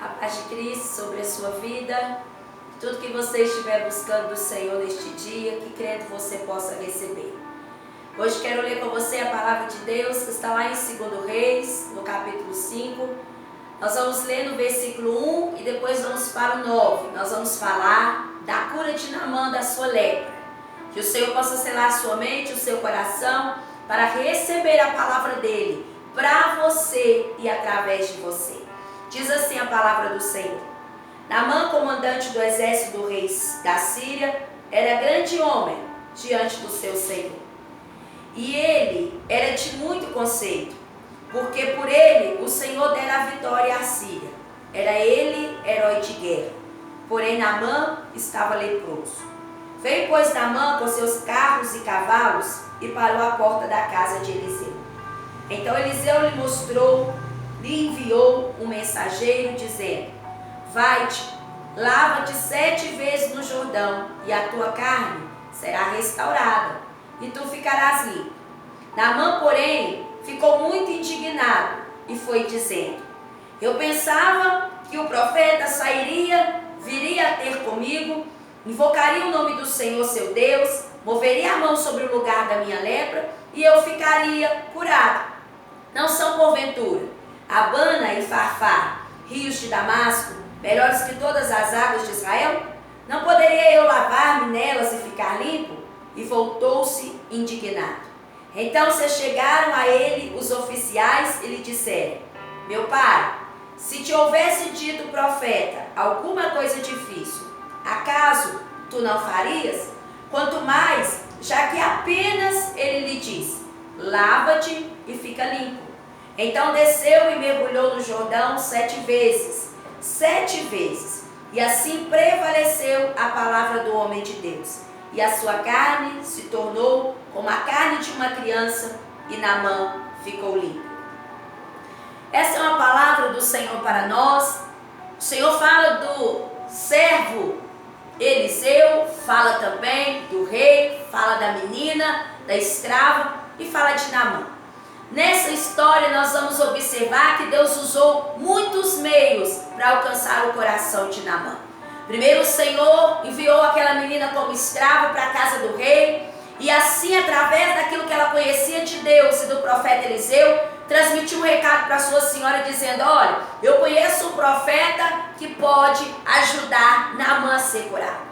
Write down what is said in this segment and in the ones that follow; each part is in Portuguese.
A paz de Cristo sobre a sua vida, tudo que você estiver buscando do Senhor neste dia, que crendo você possa receber. Hoje quero ler com você a palavra de Deus que está lá em 2 Reis, no capítulo 5. Nós vamos ler no versículo 1 e depois vamos para o 9. Nós vamos falar da cura de Naamã da sua lepra. Que o Senhor possa selar a sua mente, o seu coração, para receber a palavra dele, para você e através de você. Diz assim a palavra do Senhor: Naamã, comandante do exército do rei da Síria, era grande homem diante do seu Senhor. E ele era de muito conceito, porque por ele o Senhor dera a vitória à Síria. Era ele herói de guerra. Porém Naamã estava leproso. Veio, pois, Naamã com seus carros e cavalos e parou à porta da casa de Eliseu. Então Eliseu lhe enviou um mensageiro, dizendo: Vai-te, lava-te 7 vezes no Jordão, e a tua carne será restaurada, e tu ficarás limpo. Naamã, porém, ficou muito indignado, e foi dizendo: Eu pensava que o profeta viria a ter comigo, invocaria o nome do Senhor seu Deus, moveria a mão sobre o lugar da minha lepra, e eu ficaria curado. Não são, porventura, Abana e Farfá, rios de Damasco, melhores que todas as águas de Israel? Não poderia eu lavar-me nelas e ficar limpo? E voltou-se indignado. Então se chegaram a ele os oficiais e lhe disseram: Meu pai, se te houvesse dito o profeta alguma coisa difícil, acaso tu não farias? Quanto mais, já que apenas ele lhe disse: Lava-te e fica limpo. Então desceu e mergulhou no Jordão 7 vezes, e assim prevaleceu a palavra do homem de Deus. E a sua carne se tornou como a carne de uma criança, e Naamã ficou limpo. Essa é uma palavra do Senhor para nós. O Senhor fala do servo Eliseu, fala também do rei, fala da menina, da escrava e fala de Naamã. Nessa história nós vamos observar que Deus usou muitos meios para alcançar o coração de Naamã. Primeiro o Senhor enviou aquela menina como escrava para a casa do rei, e assim, através daquilo que ela conhecia de Deus e do profeta Eliseu, transmitiu um recado para sua senhora dizendo: Olha, eu conheço um profeta que pode ajudar Naamã a ser curado.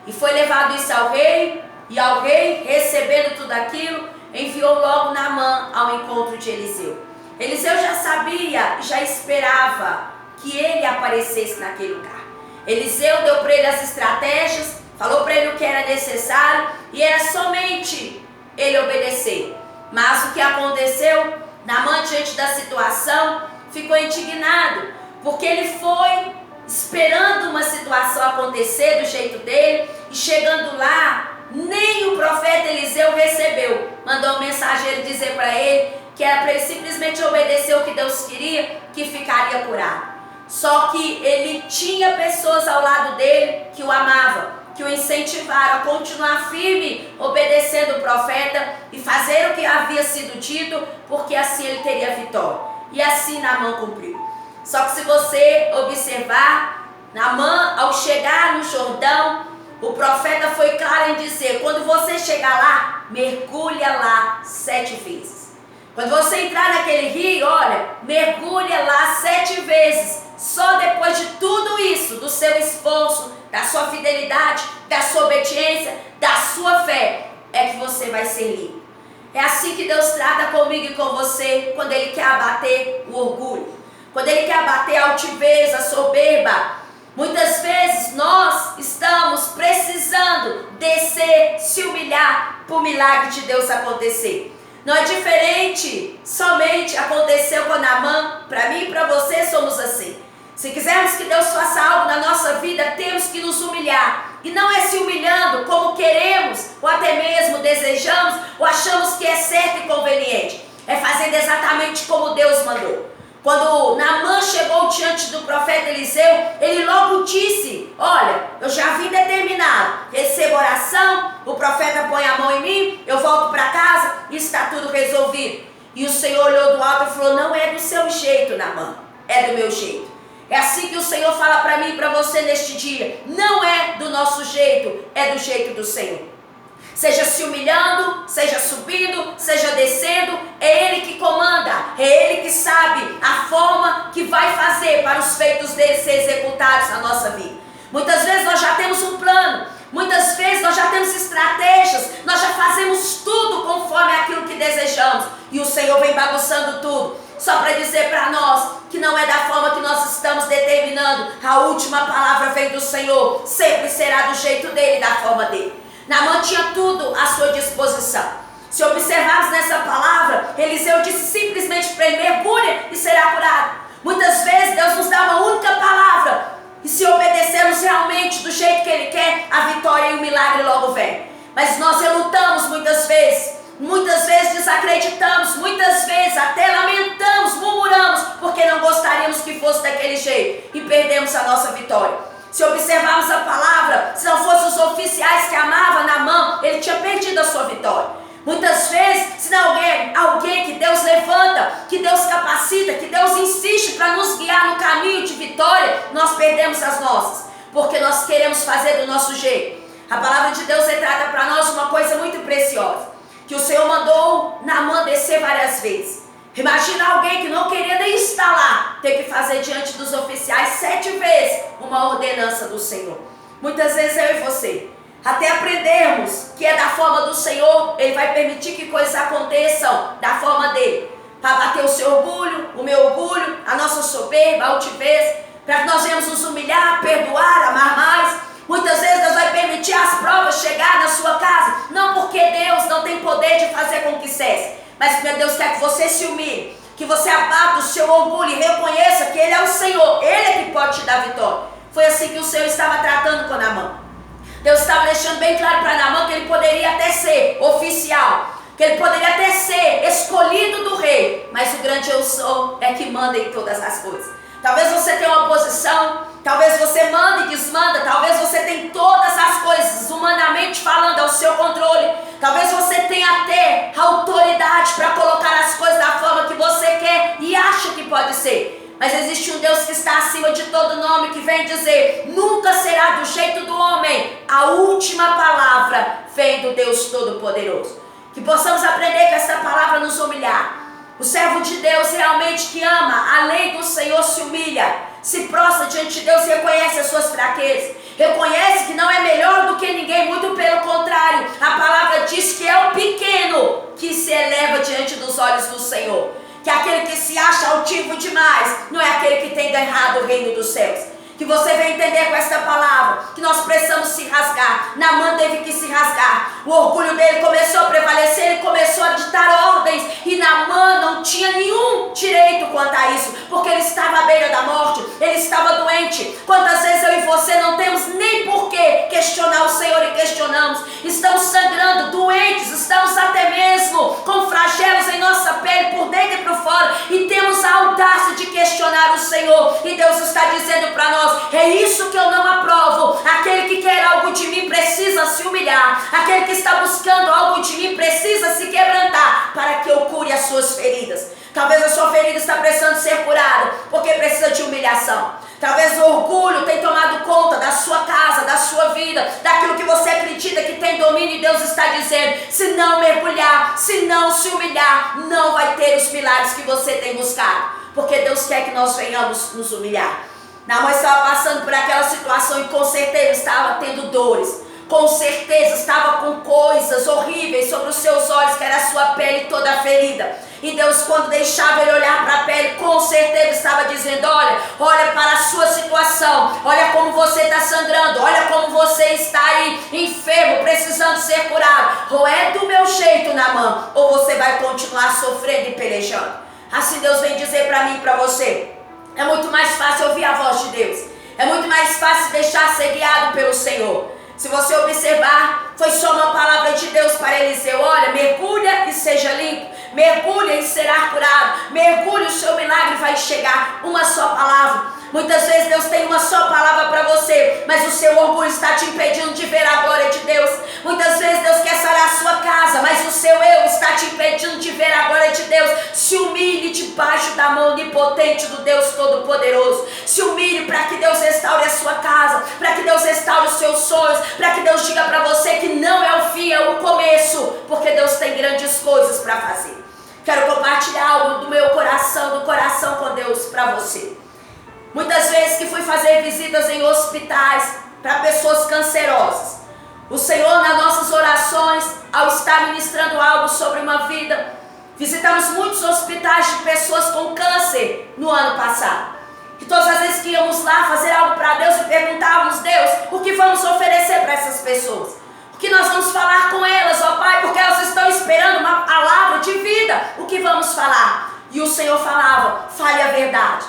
E foi levado isso ao rei, e ao rei, recebendo tudo aquilo, enviou logo Naamã ao encontro de Eliseu. Eliseu já sabia, já esperava que ele aparecesse naquele lugar. Eliseu deu para ele as estratégias, falou para ele o que era necessário, e era somente ele obedecer. Mas o que aconteceu? Naamã, diante da situação, ficou indignado, porque ele foi esperando uma situação acontecer do jeito dele, e chegando lá, nem o profeta Eliseu recebeu. Mandou um mensageiro dizer para ele que era para ele simplesmente obedecer o que Deus queria, que ficaria curado. Só que ele tinha pessoas ao lado dele que o amavam, que o incentivaram a continuar firme, obedecendo o profeta e fazer o que havia sido dito, porque assim ele teria vitória. E assim Naamã cumpriu. Só que se você observar, Naamã, ao chegar no Jordão, o profeta foi claro em dizer: quando você chegar lá, mergulha lá 7 vezes. Quando você entrar naquele rio, olha, mergulha lá 7 vezes. Só depois de tudo isso, do seu esforço, da sua fidelidade, da sua obediência, da sua fé, é que você vai ser limpo. É assim que Deus trata comigo e com você, quando Ele quer abater o orgulho, quando Ele quer abater a altivez, a soberba. Muitas vezes nós estamos precisando descer, se humilhar para o milagre de Deus acontecer. Não é diferente, somente aconteceu com Naamã. Para mim e para você somos assim. Se quisermos que Deus faça algo na nossa vida, temos que nos humilhar. E não é se humilhando como queremos, ou até mesmo desejamos, ou achamos que é certo e conveniente. É fazendo exatamente como Deus mandou. Quando Naamã chegou diante do profeta Eliseu, ele logo disse: Olha, eu já vim determinado, recebo oração, o profeta põe a mão em mim, eu volto para casa e está tudo resolvido. E o Senhor olhou do alto e falou: Não é do seu jeito, Naamã, é do meu jeito. É assim que o Senhor fala para mim e para você neste dia. Não é do nosso jeito, é do jeito do Senhor. Seja se humilhando, seja subindo, seja descendo, é Ele que comanda, é Ele que sabe a forma que vai fazer para os feitos dele ser executados na nossa vida. Muitas vezes nós já temos um plano, muitas vezes nós já temos estratégias, nós já fazemos tudo conforme aquilo que desejamos, e o Senhor vem bagunçando tudo, só para dizer para nós que não é da forma que nós estamos determinando. A última palavra vem do Senhor, sempre será do jeito dele, da forma dele. Naamã tinha tudo à sua disposição. Se observarmos nessa palavra, Eliseu disse simplesmente para ele: mergulha e será curado. Muitas vezes Deus nos dá uma única palavra, e se obedecermos realmente do jeito que Ele quer, a vitória e o milagre logo vem. Mas nós relutamos muitas vezes desacreditamos, muitas vezes até lamentamos, murmuramos, porque não gostaríamos que fosse daquele jeito, e perdemos a nossa vitória. Se observarmos a palavra, se não fossem os oficiais que amavam Naamã, ele tinha perdido a sua vitória. Muitas vezes, se não alguém que Deus levanta, que Deus capacita, que Deus insiste para nos guiar no caminho de vitória, nós perdemos as nossas, porque nós queremos fazer do nosso jeito. A palavra de Deus retrata para nós uma coisa muito preciosa, que o Senhor mandou Naamã descer várias vezes. Imagina alguém que não queria nem estar lá, ter que fazer diante dos oficiais 7 vezes uma ordenança do Senhor. Muitas vezes eu e você, até aprendermos que é da forma do Senhor, Ele vai permitir que coisas aconteçam da forma dele, para bater o seu orgulho, o meu orgulho, a nossa soberba, a altivez, para que nós venhamos nos humilhar, perdoar, amar mais. Muitas vezes Deus vai permitir as provas chegar na sua casa, não porque Deus não tem poder de fazer com que cesse, mas que Deus quer que você se humilhe, que você abata o seu orgulho e reconheça que Ele é o Senhor, Ele é que pode te dar vitória. Foi assim que o Senhor estava tratando com Naamã. Deus estava deixando bem claro para Naamã que ele poderia até ser oficial, que ele poderia até ser escolhido do rei, mas o grande eu sou é que manda em todas as coisas. Talvez você tenha uma posição, talvez você manda e desmanda, talvez você tenha todas as coisas, humanamente falando, ao seu controle. Talvez você tenha até autoridade para colocar as coisas da forma que você quer e acha que pode ser. Mas existe um Deus que está acima de todo nome, que vem dizer: nunca será do jeito do homem. A última palavra vem do Deus Todo-Poderoso. Que possamos aprender com essa palavra nos humilhar. O servo de Deus realmente que ama a lei do Senhor se humilha, se prostra diante de Deus, reconhece as suas fraquezas, reconhece que não é melhor do que ninguém, muito pelo contrário. A palavra diz que é o pequeno que se eleva diante dos olhos do Senhor, que aquele que se acha altivo demais não é aquele que tem ganhado o reino dos céus. Que você venha entender com esta palavra que nós precisamos se rasgar. Naamã teve que se rasgar. O orgulho dele começou a prevalecer, ele começou a ditar ordens, e Naamã não tinha nenhum direito quanto a isso, porque ele estava à beira da morte, ele estava doente. Quantas vezes eu e você não temos nem por que questionar o Senhor e questionamos? Estamos sangrando, doentes, estamos até mesmo com flagelos em nossa pele, por dentro e por fora, e temos a audácia de questionar o Senhor, e Deus está dizendo para nós: é isso que eu não aprovo. Aquele que quer algo de mim precisa se humilhar. Aquele que está buscando algo de mim precisa se quebrantar para que eu cure as suas feridas. Talvez a sua ferida está precisando ser curada porque precisa de humilhação. Talvez o orgulho tenha tomado conta da sua casa, da sua vida, daquilo que você acredita que tem domínio, e Deus está dizendo: se não mergulhar, se não se humilhar, não vai ter os milagres que você tem buscado, porque Deus quer que nós venhamos nos humilhar. Naamã estava passando por aquela situação e com certeza estava tendo dores, com certeza estava com coisas horríveis sobre os seus olhos, que era a sua pele toda ferida. E Deus, quando deixava ele olhar para a pele, com certeza estava dizendo: olha para a sua situação, olha como você está sangrando, olha como você está aí enfermo, precisando ser curado. Ou é do meu jeito, Naamã, ou você vai continuar sofrendo e pelejando. Assim Deus vem dizer para mim e para você: é muito mais fácil ouvir a voz de Deus, é muito mais fácil deixar ser guiado pelo Senhor. Se você observar, foi só uma palavra de Deus para Eliseu: olha, mergulha e seja limpo, mergulha e será curado, mergulha, o seu milagre vai chegar. Uma só palavra. Muitas vezes Deus tem uma só palavra para você, mas o seu orgulho está te impedindo de ver a glória de Deus. Muitas vezes Deus quer sarar a sua casa, mas o seu eu está te impedindo de ver a glória de Deus. Se humilhe debaixo da mão onipotente do Deus Todo-Poderoso. Se humilhe para que Deus restaure a sua casa, para que Deus restaure os seus sonhos, para que Deus diga para você que não é o fim, é o começo, porque Deus tem grandes coisas para fazer. Quero compartilhar algo do meu coração, do coração com Deus para você. Muitas vezes que fui fazer visitas em hospitais para pessoas cancerosas, o Senhor, nas nossas orações, ao estar ministrando algo sobre uma vida, visitamos muitos hospitais de pessoas com câncer no ano passado. E todas as vezes que íamos lá fazer algo para Deus e perguntávamos, Deus, o que vamos oferecer para essas pessoas? O que nós vamos falar com elas, ó Pai, porque elas estão esperando uma palavra de vida. O que vamos falar? E o Senhor falava, fale a verdade.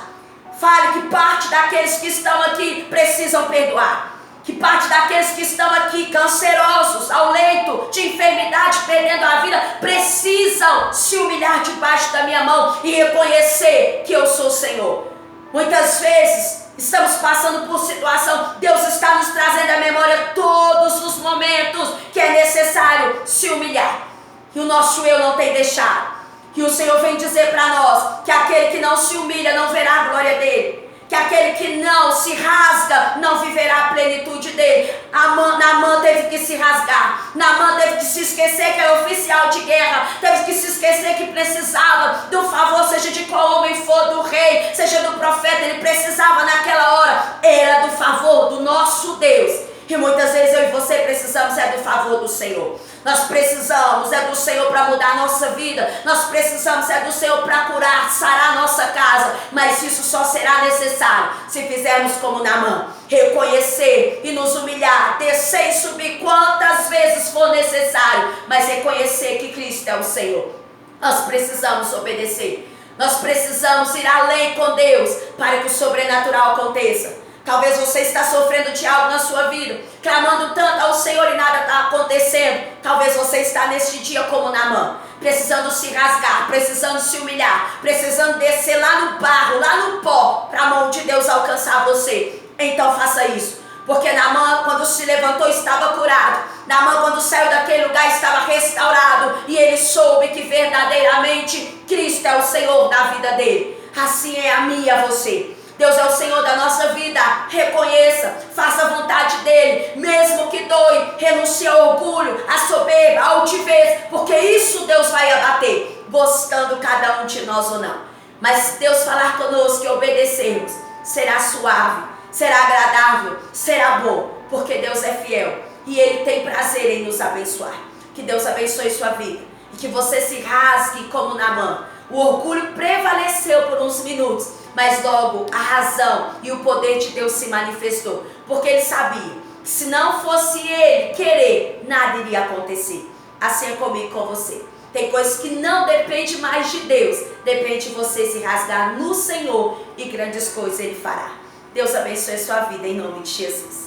Fale que parte daqueles que estão aqui precisam perdoar. Que parte daqueles que estão aqui cancerosos, ao leito de enfermidade, perdendo a vida, precisam se humilhar debaixo da minha mão e reconhecer que eu sou o Senhor. Muitas vezes estamos passando por situação, Deus está nos trazendo à memória todos os momentos que é necessário se humilhar. E o nosso eu não tem deixado. E o Senhor vem dizer para nós que aquele que não se humilha não verá a glória dele. Que aquele que não se rasga não viverá a plenitude dele. Naamã teve que se rasgar. Naamã teve que se esquecer que era oficial de guerra. Teve que se esquecer que precisava do favor, seja de qual homem for, do rei, seja do profeta. Ele precisava naquela hora. Era do favor do nosso Deus. E muitas vezes eu e você precisamos do favor do Senhor. Nós precisamos do Senhor para mudar a nossa vida. Nós precisamos do Senhor para curar, sarar a nossa casa. Mas isso só será necessário se fizermos como Naamã. Reconhecer e nos humilhar, descer e subir quantas vezes for necessário. Mas reconhecer que Cristo é o Senhor. Nós precisamos obedecer. Nós precisamos ir além com Deus para que o sobrenatural aconteça. Talvez você está sofrendo de algo na sua vida, clamando tanto ao Senhor e nada está acontecendo. Talvez você está neste dia como Naamã, precisando se rasgar, precisando se humilhar, precisando descer lá no barro, lá no pó, para a mão de Deus alcançar você. Então faça isso, porque Naamã, quando se levantou, estava curado. Naamã, quando saiu daquele lugar, estava restaurado, e ele soube que verdadeiramente Cristo é o Senhor da vida dele. Assim é a mim e a você. Deus é o Senhor da nossa vida. Reconheça, faça a vontade dele, mesmo que doe. Renuncie ao orgulho, à soberba, à altivez, porque isso Deus vai abater, gostando cada um de nós ou não. Mas se Deus falar conosco e obedecermos, será suave, será agradável, será bom, porque Deus é fiel e Ele tem prazer em nos abençoar. Que Deus abençoe sua vida e que você se rasgue como Naamã. O orgulho prevaleceu por uns minutos, mas logo a razão e o poder de Deus se manifestou, porque ele sabia que se não fosse ele querer, nada iria acontecer. Assim é comigo e com você. Tem coisas que não dependem mais de Deus, depende de você se rasgar no Senhor e grandes coisas ele fará. Deus abençoe a sua vida em nome de Jesus.